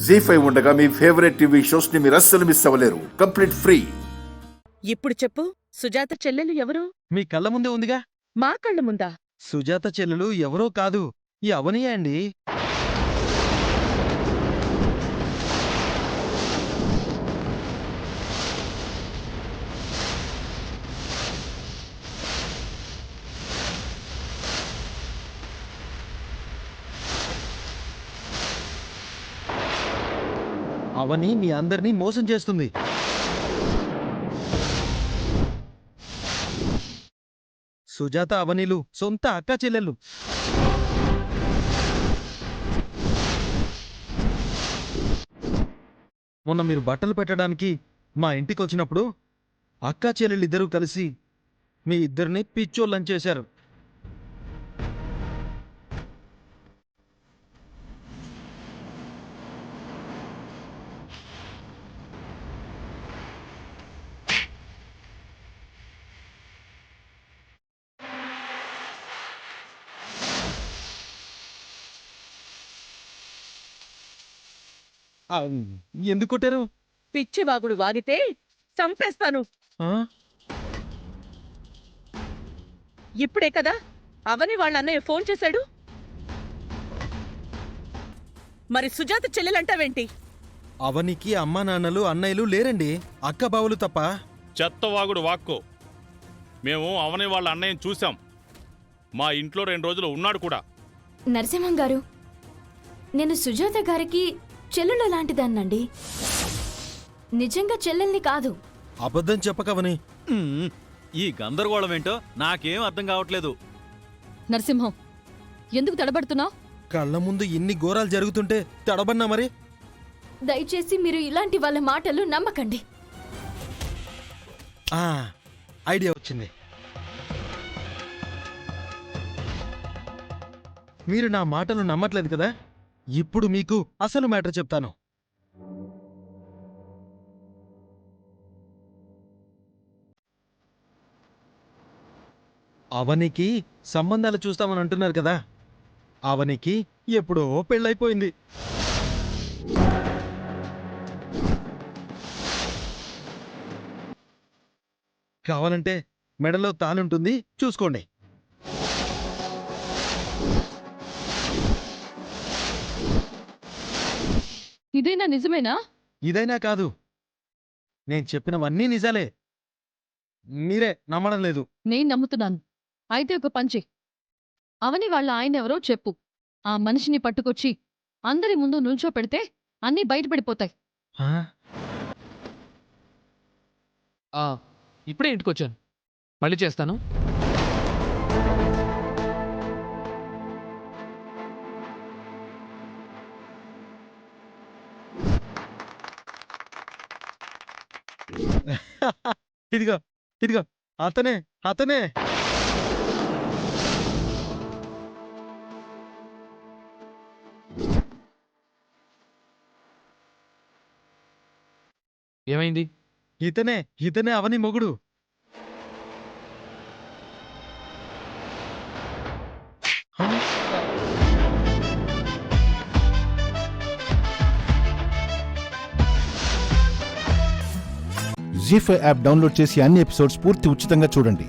జీ5 ఉండగా మీ favourite TV shows ని మీరు అస్సలు మిస్ అవ్వలేరు. Complete free. ఇప్పుడు చెప్పు, సుజాత చెల్లెలు ఎవరు? మీ కళ్ళ ముందే ఉందిగా. మా కళ్ళ ముందా? సుజాత చెల్లెలు ఎవరో కాదు, ఈ అవనియే అండి. అవని మీ అందరినీ మోసం చేస్తుంది. సుజాత అవనిలు సొంత అక్క చెల్లెళ్ళు. మొన్న మీరు బట్టలు పెట్టడానికి మా ఇంటికి వచ్చినప్పుడు అక్కా చెల్లెళ్ళిద్దరూ కలిసి మీ ఇద్దరిని పిచ్చోళ్ళని చేశారు. ఆ, ఎందుకు కొట్టారు? పిచ్చివాగుడు వాగితే చంపేస్తాను. ఆ? ఇప్పుడే కదా అవని వాళ్ళ అన్నయ్య ఫోన్ చేశాడు. మరి సుజాత చెల్లెలంటావేంటి? అవనికి అమ్మా నాన్నలు అన్నయ్యలు లేరండి, అక్క బావులు తప్ప. చెత్తవాగుడు వాక్కో. మేము అవని వాళ్ళ అన్నయ్యని చూశాం. మా ఇంట్లో 2 రోజులు ఉన్నాడు కూడా. నరసింహం గారు, నేను సుజాత గారికి చెల్లెలు లాంటిదాన్నండి, నిజంగా చెల్లెల్ని కాదు. అబద్ధం చెప్పకవని. ఈ గందరగోళం ఏంటో నాకేం అర్థం కావట్లేదు. నరసింహం, ఎందుకు తడబడుతున్నావు? కళ్ళ ముందు ఇన్ని ఘోరాలు జరుగుతుంటే తడబన్నా మరి? దయచేసి మీరు ఇలాంటి వాళ్ళ మాటలు నమ్మకండి. ఆ, ఐడియా వచ్చింది. మీరు నా మాటలు నమ్మట్లేదు కదా, ఇప్పుడు మీకు అసలు మ్యాటర్ చెప్తాను. అవనికి సంబంధాలు చూస్తామని అంటున్నారు కదా, అవనికి ఎప్పుడో పెళ్ళైపోయింది. కావాలంటే మెడలో తాళుంటుంది, చూసుకోండి. ఇదైనా నిజమేనా? ఇదైనా కాదు, నేను చెప్పినవన్నీ నిజాలే. మీరే నమ్మడం లేదు. నేను నమ్ముతున్నాను. అయితే ఒక పంచి, అవని వాళ్ళ ఆయన ఎవరో చెప్పు. ఆ మనిషిని పట్టుకొచ్చి అందరి ముందు నుంచో పెడితే అన్నీ బయటపడిపోతాయి. ఆ? ఇప్పుడే ఇంటికొచ్చాను, మళ్ళీ చేస్తాను. ఇదిగో ఇదిగో, అతనే అతనే. ఏమైంది? ఇతనే ఇతనే అవని మొగుడు. జీ5 యాప్ డౌన్లోడ్ చేసి అన్ని ఎపిసోడ్స్ పూర్తి ఉచితంగా చూడండి.